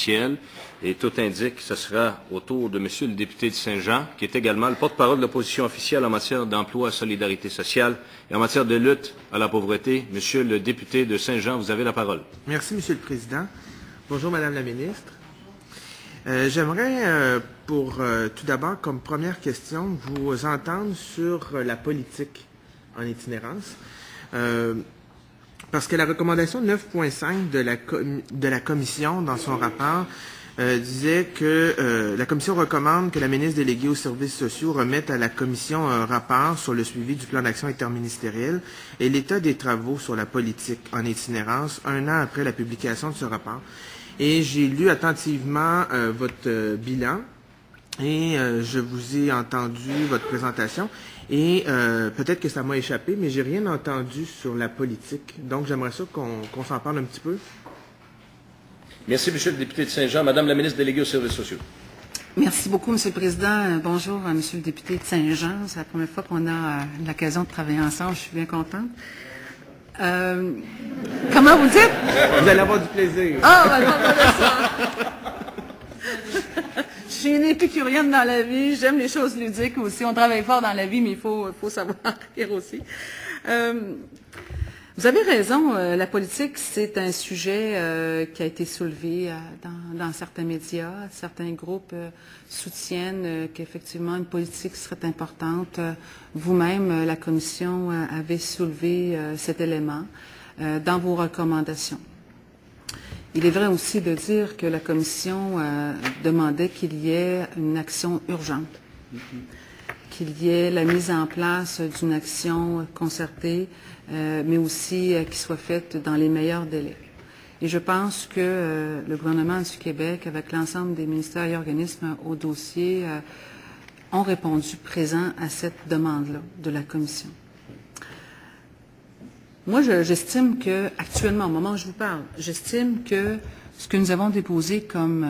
officielle. Et tout indique que ce sera au tour de Monsieur le député de Saint-Jean, qui est également le porte-parole de l'opposition officielle en matière d'emploi, solidarité sociale et en matière de lutte à la pauvreté. Monsieur le député de Saint-Jean, vous avez la parole. Merci, Monsieur le Président. Bonjour, Madame la ministre. J'aimerais, tout d'abord, comme première question, vous entendre sur la politique en itinérance. Parce que la recommandation 9.5 de la Commission, dans son rapport, disait que la Commission recommande que la ministre déléguée aux services sociaux remette à la Commission un rapport sur le suivi du plan d'action interministériel et l'état des travaux sur la politique en itinérance 1 an après la publication de ce rapport. Et j'ai lu attentivement votre bilan et je vous ai entendu votre présentation et peut-être que ça m'a échappé, mais j'ai rien entendu sur la politique. Donc j'aimerais ça qu'on s'en parle un petit peu. Merci, Monsieur le député de Saint-Jean. Madame la ministre déléguée aux services sociaux. Merci beaucoup, Monsieur le Président. Bonjour, Monsieur le député de Saint-Jean. C'est la première fois qu'on a l'occasion de travailler ensemble. Je suis bien contente. Comment vous dites? Vous allez avoir du plaisir. Ah, ça. Je suis une épicurienne dans la vie. J'aime les choses ludiques aussi. On travaille fort dans la vie, mais il faut savoir rire aussi. Vous avez raison, la politique, c'est un sujet qui a été soulevé dans certains médias. Certains groupes soutiennent qu'effectivement une politique serait importante. Vous-même, la Commission avait soulevé cet élément dans vos recommandations. Il est vrai aussi de dire que la Commission demandait qu'il y ait une action urgente, qu'il y ait la mise en place d'une action concertée, mais aussi qui soit faite dans les meilleurs délais. Et je pense que le gouvernement du Québec, avec l'ensemble des ministères et organismes au dossier, ont répondu présent à cette demande-là de la Commission. Moi, j'estime que, actuellement, au moment où je vous parle, j'estime que ce que nous avons déposé comme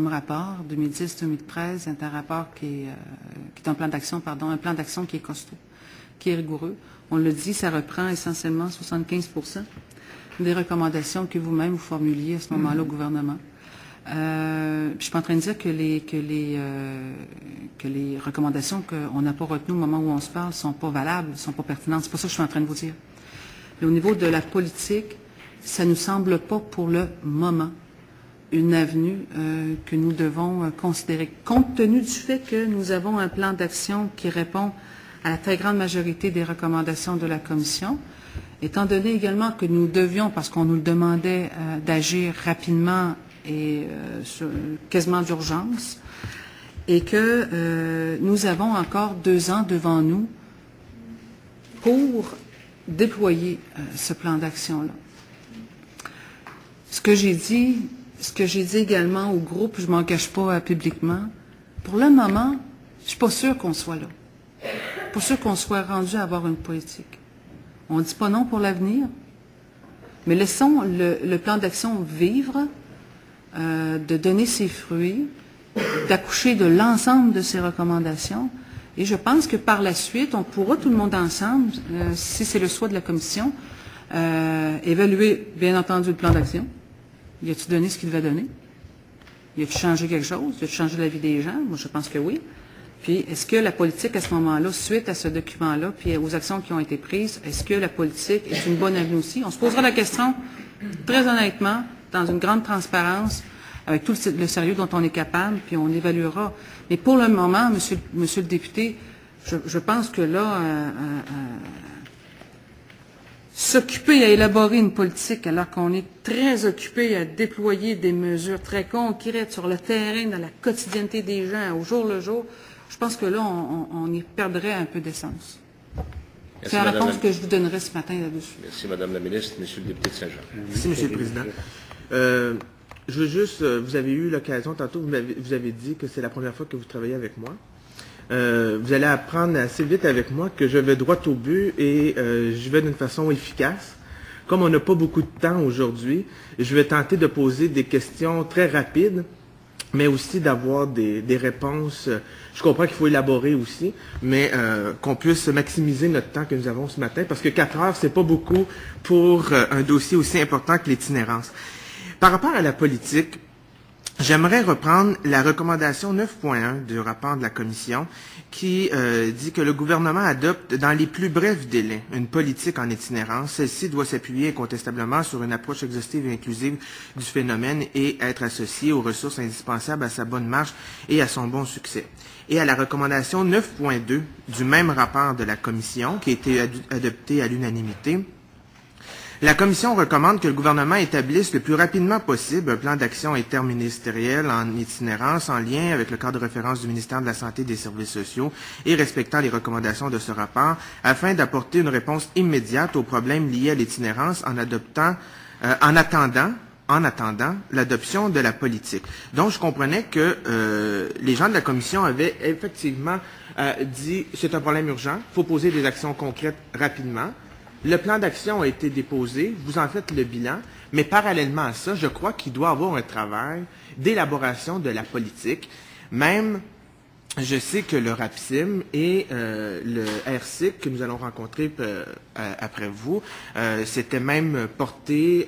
rapport 2010-2013 est un rapport qui est un plan d'action, un plan d'action qui est costaud, qui est rigoureux. On le dit, ça reprend essentiellement 75% des recommandations que vous-même vous formuliez à ce moment-là au gouvernement. Je suis pas en train de dire que les recommandations qu'on n'a pas retenues au moment où on se parle sont pas valables, sont pas pertinentes. C'est pas ça que je suis en train de vous dire. Mais au niveau de la politique, ça nous semble pas pour le moment une avenue que nous devons considérer. Compte tenu du fait que nous avons un plan d'action qui répond à la très grande majorité des recommandations de la Commission, étant donné également que nous devions, parce qu'on nous le demandait, d'agir rapidement et quasiment d'urgence, et que nous avons encore 2 ans devant nous pour déployer ce plan d'action-là. Ce que j'ai dit également au groupe, je m'en cache pas publiquement, pour le moment, je suis pas sûre qu'on soit là. Pas sûr qu'on soit rendu à avoir une politique. On ne dit pas non pour l'avenir, mais laissons le plan d'action vivre, de donner ses fruits, d'accoucher de l'ensemble de ses recommandations. Et je pense que par la suite, on pourra tout le monde ensemble, si c'est le souhait de la Commission, évaluer, bien entendu, le plan d'action. Y a-t-il donné ce qu'il devait donner? Y a-t-il changé quelque chose? Y a-t-il changé la vie des gens? Moi, je pense que oui. Puis, est-ce que la politique, à ce moment-là, suite à ce document-là, puis aux actions qui ont été prises, est-ce que la politique est une bonne avenue aussi? On se posera la question, très honnêtement, dans une grande transparence, avec tout le sérieux dont on est capable, puis on évaluera. Mais pour le moment, monsieur le député, je pense que là, s'occuper à élaborer une politique alors qu'on est très occupé à déployer des mesures très concrètes sur le terrain, dans la quotidienneté des gens, au jour le jour, je pense que là, on y perdrait un peu d'essence. C'est la réponse que je vous donnerai ce matin là-dessus. Merci, Madame la ministre. Monsieur le député de Saint-Jean. Merci, Monsieur le Président. Je veux juste, vous avez eu l'occasion, tantôt, vous avez dit que c'est la première fois que vous travaillez avec moi. Vous allez apprendre assez vite avec moi que je vais droit au but et je vais d'une façon efficace. Comme on n'a pas beaucoup de temps aujourd'hui, je vais tenter de poser des questions très rapides, mais aussi d'avoir des réponses. Je comprends qu'il faut élaborer aussi, mais qu'on puisse maximiser notre temps que nous avons ce matin, parce que 4 heures, c'est pas beaucoup pour un dossier aussi important que l'itinérance. Par rapport à la politique, J'aimerais reprendre la recommandation 9.1 du rapport de la Commission qui dit que le gouvernement adopte dans les plus brefs délais une politique en itinérance. Celle-ci doit s'appuyer incontestablement sur une approche exhaustive et inclusive du phénomène et être associée aux ressources indispensables à sa bonne marche et à son bon succès. Et à la recommandation 9.2 du même rapport de la Commission qui a été adoptée à l'unanimité, la Commission recommande que le gouvernement établisse le plus rapidement possible un plan d'action interministériel en itinérance en lien avec le cadre de référence du ministère de la Santé et des Services sociaux et respectant les recommandations de ce rapport afin d'apporter une réponse immédiate aux problèmes liés à l'itinérance en attendant l'adoption de la politique. Donc, je comprenais que les gens de la Commission avaient effectivement dit c'est un problème urgent, il faut poser des actions concrètes rapidement. Le plan d'action a été déposé, vous en faites le bilan, mais parallèlement à ça, je crois qu'il doit y avoir un travail d'élaboration de la politique. Même, je sais que le RAPSIM et le RCIC que nous allons rencontrer après vous, s'étaient même portés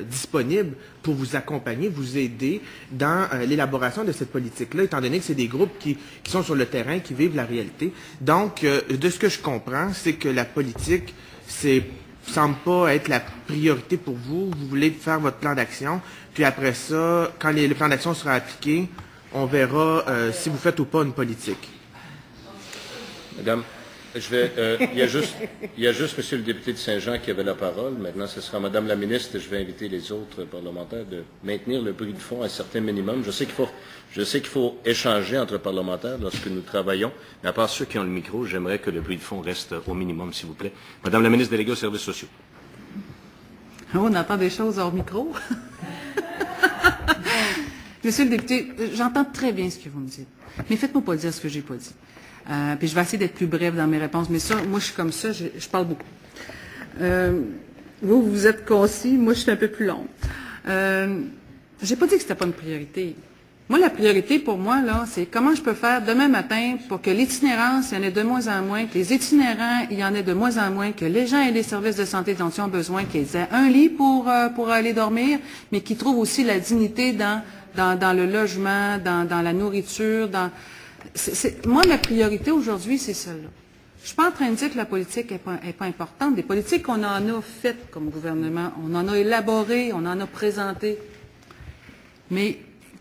disponibles pour vous accompagner, vous aider dans l'élaboration de cette politique-là, étant donné que c'est des groupes qui sont sur le terrain, qui vivent la réalité. Donc, de ce que je comprends, c'est que la politique semble pas être la priorité pour vous. Vous voulez faire votre plan d'action, puis après ça, quand le plan d'action sera appliqué, on verra si vous faites ou pas une politique. Madame, il y a juste Monsieur le député de Saint-Jean qui avait la parole. Maintenant, ce sera Madame la ministre. Je vais inviter les autres parlementaires de maintenir le bruit de fond à un certain minimum. Je sais qu'il faut échanger entre parlementaires lorsque nous travaillons, mais à part ceux qui ont le micro, j'aimerais que le bruit de fond reste au minimum, s'il vous plaît. Madame la ministre déléguée aux services sociaux. On entend des choses hors micro. Monsieur le député, j'entends très bien ce que vous me dites, mais faites-moi pas dire ce que j'ai pas dit. Puis je vais essayer d'être plus brève dans mes réponses, mais ça, moi je suis comme ça, je parle beaucoup. Vous êtes concis, moi je suis un peu plus longue. J'ai pas dit que c'était pas une priorité. Moi, la priorité pour moi, là, c'est comment je peux faire demain matin pour que l'itinérance, il y en ait de moins en moins, que les itinérants, il y en ait de moins en moins, que les gens aient les services de santé dont ils ont besoin, qu'ils aient un lit pour aller dormir, mais qu'ils trouvent aussi la dignité dans le logement, dans la nourriture, moi, ma priorité aujourd'hui, c'est celle-là. Je suis pas en train de dire que la politique est pas importante. Des politiques, on en a faites comme gouvernement, on en a élaboré, on en a présenté. Mais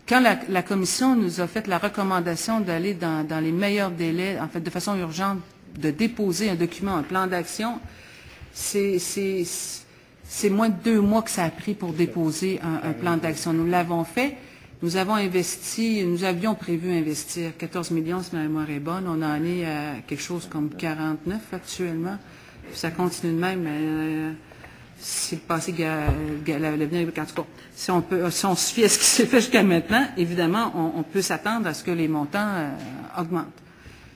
quand la Commission nous a fait la recommandation d'aller dans les meilleurs délais, en fait, de façon urgente, de déposer un document, un plan d'action, c'est moins de 2 mois que ça a pris pour déposer un plan d'action. Nous l'avons fait. Nous avions prévu investir 14 millions, si ma mémoire est bonne. On en est à quelque chose comme 49 actuellement. Puis ça continue de même. Si le passé, l'avenir, en tout cas, si on se fie à ce qui s'est fait jusqu'à maintenant, évidemment, on peut s'attendre à ce que les montants augmentent.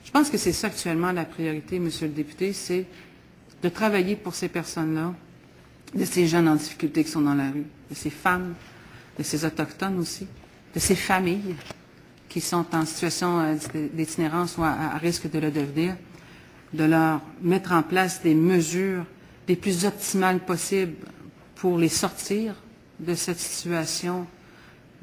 Je pense que c'est ça actuellement la priorité, Monsieur le député, c'est de travailler pour ces personnes-là, de ces jeunes en difficulté qui sont dans la rue, de ces femmes, de ces autochtones aussi, de ces familles qui sont en situation d'itinérance ou à risque de le devenir, de leur mettre en place des mesures les plus optimales possibles pour les sortir de cette situation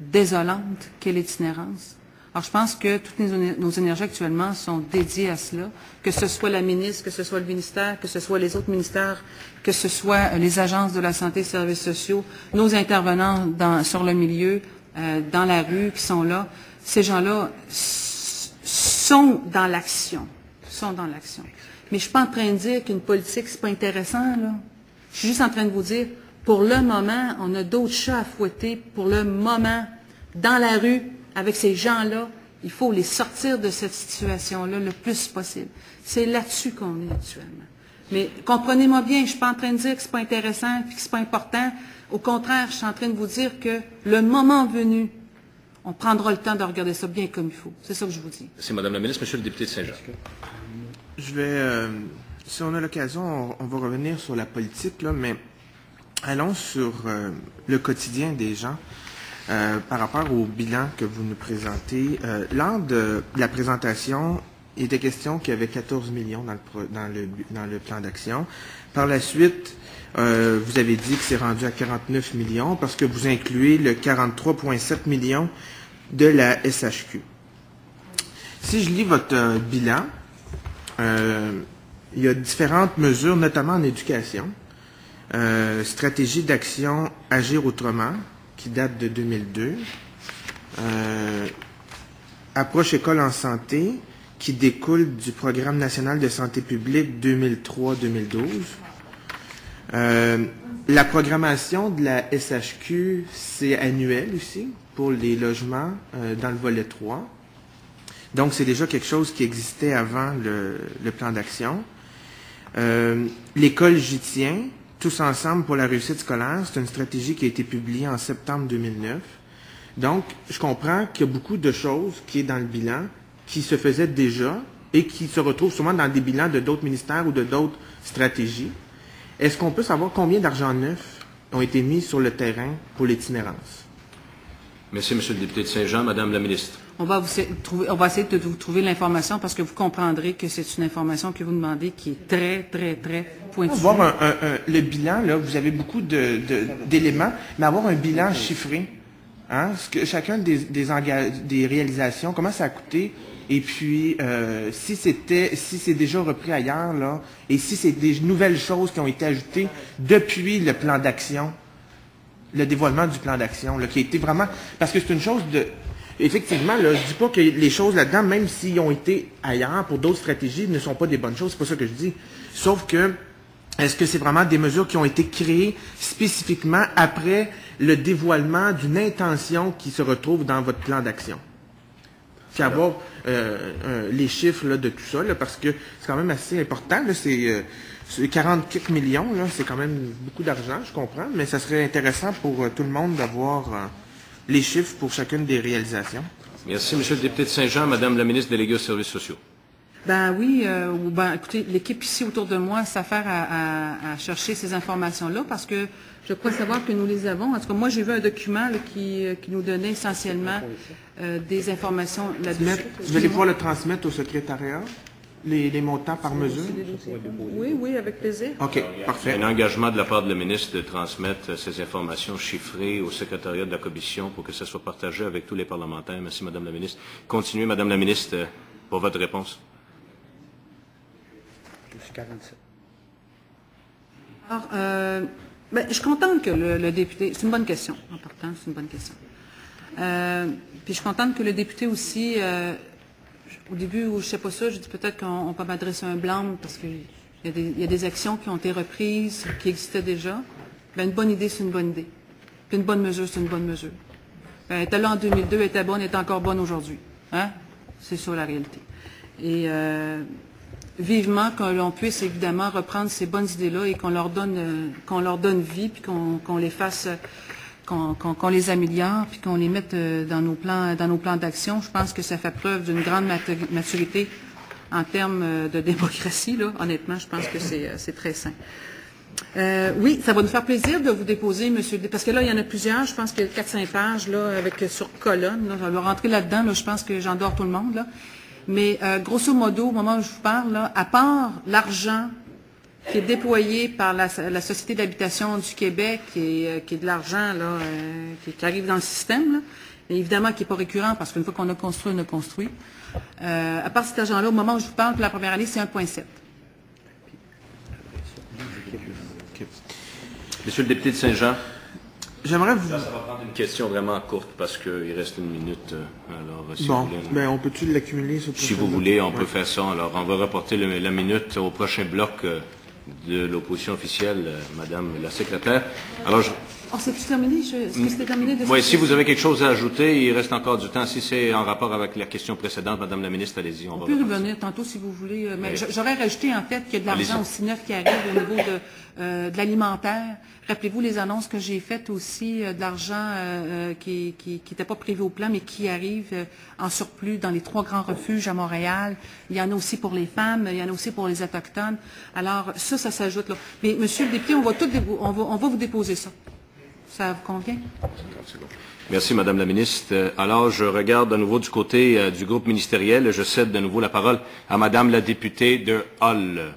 désolante qu'est l'itinérance. Alors, je pense que toutes nos énergies actuellement sont dédiées à cela, que ce soit la ministre, que ce soit le ministère, que ce soit les autres ministères, que ce soit les agences de la santé et services sociaux, nos intervenants sur le milieu, dans la rue, qui sont là. Ces gens-là sont dans l'action. Mais je suis pas en train de dire qu'une politique, c'est pas intéressant, là. Je suis juste en train de vous dire, pour le moment, on a d'autres chats à fouetter. Pour le moment, dans la rue, avec ces gens-là, il faut les sortir de cette situation-là le plus possible. C'est là-dessus qu'on est actuellement. Mais comprenez-moi bien, je ne suis pas en train de dire que ce n'est pas intéressant et que ce n'est pas important. Au contraire, je suis en train de vous dire que le moment venu, on prendra le temps de regarder ça bien comme il faut. C'est ça que je vous dis. C'est Madame la ministre, Monsieur le député de Saint-Jean. Je vais, si on a l'occasion, on va revenir sur la politique, là, mais allons sur le quotidien des gens. Par rapport au bilan que vous nous présentez, lors de la présentation, il était question qu'il y avait 14 millions dans le plan d'action. Par la suite, Vous avez dit que c'est rendu à 49 millions parce que vous incluez le 43,7 millions de la SHQ. Si je lis votre bilan, il y a différentes mesures, notamment en éducation. Stratégie d'action Agir autrement, qui date de 2002. Approche école en santé, qui découle du Programme national de santé publique 2003-2012. La programmation de la SHQ, c'est annuel aussi, pour les logements dans le volet 3. Donc, c'est déjà quelque chose qui existait avant le plan d'action. L'école J'y tiens, tous ensemble pour la réussite scolaire, c'est une stratégie qui a été publiée en septembre 2009. Donc, je comprends qu'il y a beaucoup de choses qui est dans le bilan, qui se faisaient déjà et qui se retrouvent souvent dans des bilans de d'autres ministères ou de d'autres stratégies. Est-ce qu'on peut savoir combien d'argent neuf ont été mis sur le terrain pour l'itinérance? Merci, Monsieur le député de Saint-Jean. Madame la ministre. On va essayer de vous trouver l'information parce que vous comprendrez que c'est une information que vous demandez qui est très, très, très pointue. Avoir le bilan, là, vous avez beaucoup d'éléments, mais avoir un bilan chiffré, hein, chacun des réalisations, comment ça a coûté, et puis si c'est déjà repris ailleurs, là, et si c'est des nouvelles choses qui ont été ajoutées depuis le plan d'action, le dévoilement du plan d'action, là, qui a été vraiment... Parce que c'est une chose de... Effectivement, là, je dis pas que les choses là-dedans, même s'ils ont été ailleurs pour d'autres stratégies, ne sont pas des bonnes choses, c'est pas ça que je dis. Sauf que, est-ce que c'est vraiment des mesures qui ont été créées spécifiquement après le dévoilement d'une intention qui se retrouve dans votre plan d'action? Puis avoir les chiffres là, de tout ça, là, parce que c'est quand même assez important. Là, c'est 44 millions, là, c'est quand même beaucoup d'argent, je comprends, mais ça serait intéressant pour tout le monde d'avoir les chiffres pour chacune des réalisations. Merci, Monsieur le député de Saint-Jean. Madame la ministre déléguée aux services sociaux. Ben oui, écoutez, l'équipe ici autour de moi s'affaire à chercher ces informations-là parce que je crois savoir que nous les avons. En tout cas, moi, j'ai vu un document là, qui nous donnait essentiellement des informations là-dessus. Vous allez pouvoir le transmettre au secrétariat, les montants par mesure? Oui, avec plaisir. OK, parfait. Un engagement de la part de la ministre de transmettre ces informations chiffrées au secrétariat de la Commission pour que ça soit partagé avec tous les parlementaires. Merci, Madame la ministre. Continuez, Madame la ministre, pour votre réponse. Alors, je suis contente que le député... C'est une bonne question, en partant, c'est une bonne question. Puis je suis contente que le député aussi... au début, où je ne sais pas ça, je dis peut-être qu'on peut m'adresser un blâme parce qu'il y a des actions qui ont été reprises, qui existaient déjà. Bien, une bonne idée, c'est une bonne idée. Puis une bonne mesure, c'est une bonne mesure. Elle était là en 2002, elle était bonne, elle est encore bonne aujourd'hui. Hein? C'est ça la réalité. Et vivement que l'on puisse évidemment reprendre ces bonnes idées-là et qu'on leur donne vie, puis qu'on les fasse... qu'on les améliore puis qu'on les mette dans nos plans d'action. Je pense que ça fait preuve d'une grande maturité en termes de démocratie. Là. Honnêtement, je pense que c'est très sain. Oui, ça va nous faire plaisir de vous déposer, monsieur, parce que là, il y en a plusieurs. Je pense qu'il y a 4-5 pages là, sur colonne. Là. Je vais rentrer là-dedans. Là, je pense que j'endors tout le monde. Là. Mais grosso modo, au moment où je vous parle, là, à part l'argent qui est déployé par la Société d'habitation du Québec, qui est de l'argent là, qui arrive dans le système, là, et évidemment qui n'est pas récurrent parce qu'une fois qu'on a construit, on a construit. À part cet argent-là, au moment où je vous parle, pour la première année, c'est 1,7. Monsieur le député de Saint-Jean. J'aimerais vous... Ça va prendre une question vraiment courte parce qu'il reste une minute. Alors, si bon, vous voulez, ben, on peut-tu l'accumuler? Si vous voulez, on peut faire ça. Alors, on va reporter la minute au prochain bloc de l'opposition officielle, Madame la secrétaire. Alors, Oh, c'est-tu terminé? Est-ce que c'était terminé? Oui, si vous avez quelque chose à ajouter, il reste encore du temps. Si c'est en rapport avec la question précédente, Madame la ministre, allez-y. On peut revenir tantôt si vous voulez. Mais j'aurais rajouté en fait qu'il y a de l'argent aussi neuf qui arrive au niveau de l'alimentaire. Rappelez-vous les annonces que j'ai faites aussi de l'argent qui n'était pas prévu au plan, mais qui arrive en surplus dans les 3 grands refuges à Montréal. Il y en a aussi pour les femmes, il y en a aussi pour les Autochtones. Alors, ça s'ajoute là. Mais, Monsieur le député, on va vous déposer ça. Ça vous convient? Merci, Madame la ministre. Alors, je regarde à nouveau du côté du groupe ministériel et je cède de nouveau la parole à Madame la députée de Hall.